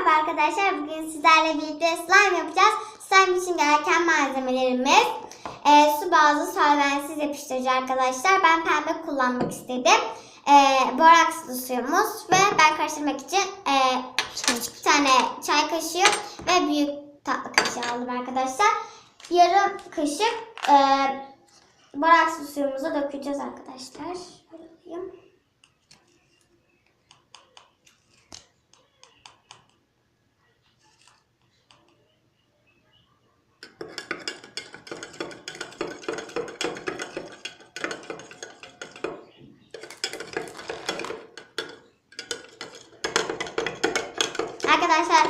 Merhaba arkadaşlar. Bugün sizlerle birlikte slime yapacağız. Slime için gereken malzemelerimiz su bazlı solventsiz yapıştırıcı arkadaşlar. Ben pembe kullanmak istedim. Borakslı suyumuz ve ben karıştırmak için küçük bir tane çay kaşığı ve büyük tatlı kaşığı aldım arkadaşlar. Yarım kaşık borakslı suyumuzu dökeceğiz arkadaşlar. Şöyle arkadaşlar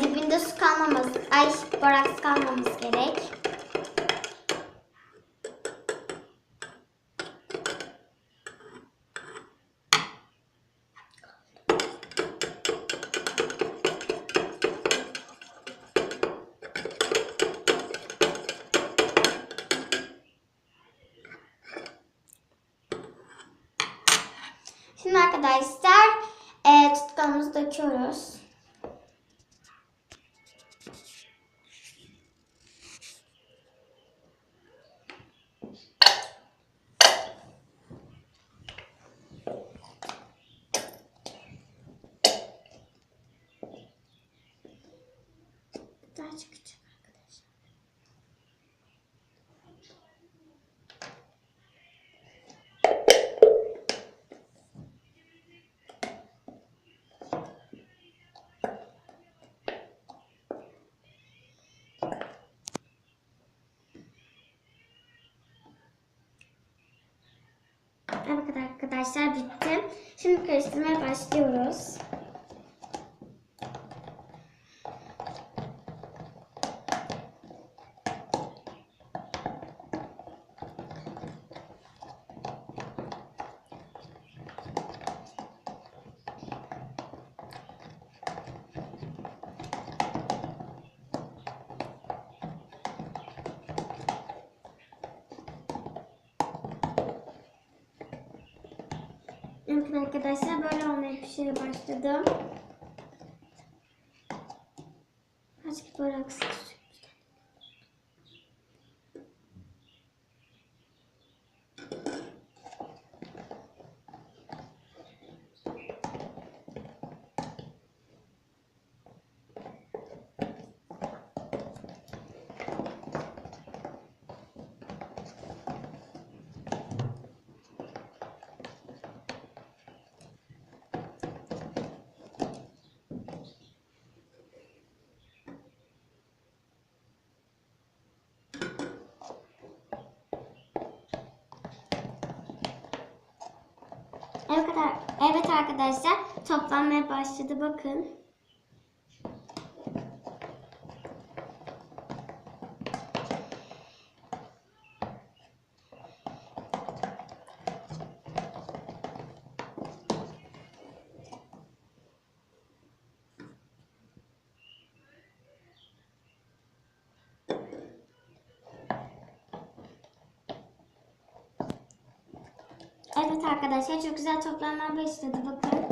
dibinde su kalmamız, boraks kalmamız gerek. Şimdi arkadaşlar tutkalımızı döküyoruz. Daha çıkacak arkadaşlar. Evet arkadaşlar bitti. Şimdi karıştırmaya başlıyoruz. Evet arkadaşlar böyle olmaya pişirmeye başladım. Azıcık boraks Evet arkadaşlar toplanmaya başladı bakın. Evet arkadaşlar çok güzel toplanmaya başladı bakın.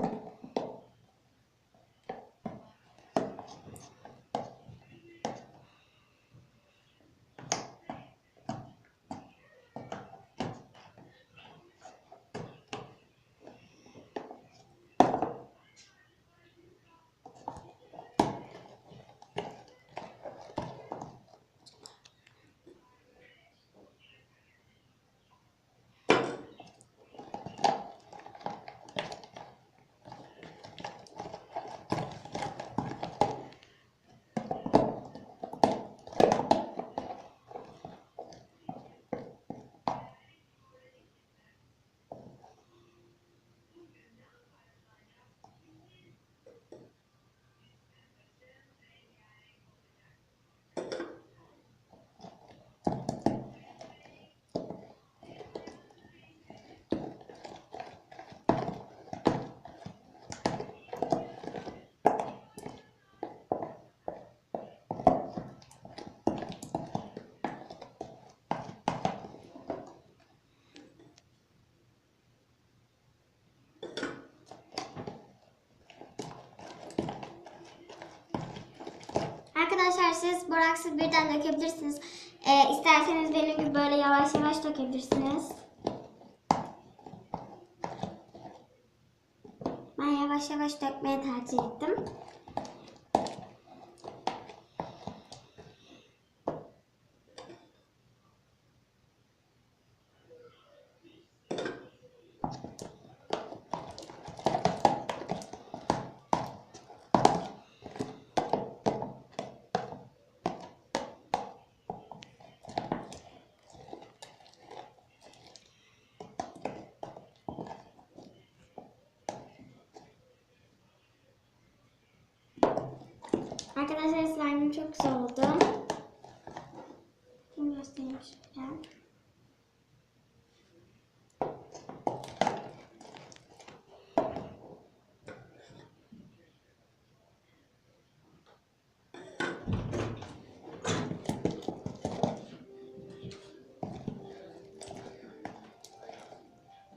arkadaşlar siz boraksı birden dökebilirsiniz. İsterseniz benim gibi böyle yavaş yavaş dökebilirsiniz. Ben yavaş yavaş dökmeye tercih ettim. Arkadaşlar slime'ım çok güzel oldu. Şimdi göstereyim şöyle.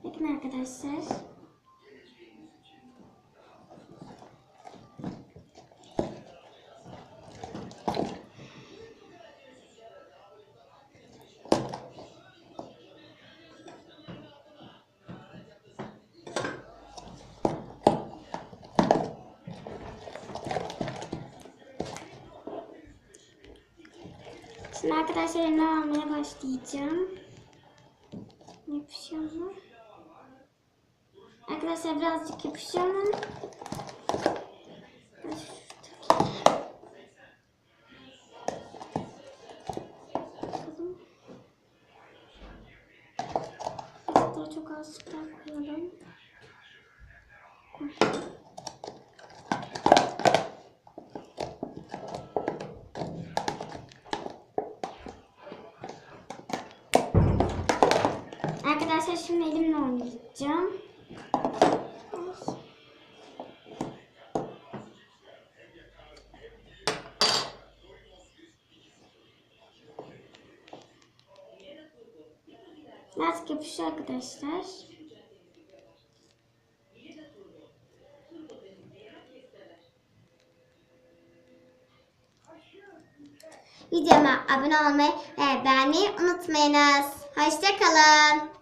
Bakın arkadaşlar. Şimdi arkadaşlar elimden almaya başlayacağım. Yapışıyor mu? Arkadaşlar birazcık yapışıyor mu? Daha çok az süper koyalım. Arkadaşlar şimdi elimle oynayacağım. Birazcık yapışıyor arkadaşlar. Videoma abone olmayı ve beğenmeyi unutmayınız. Hoşça kalın.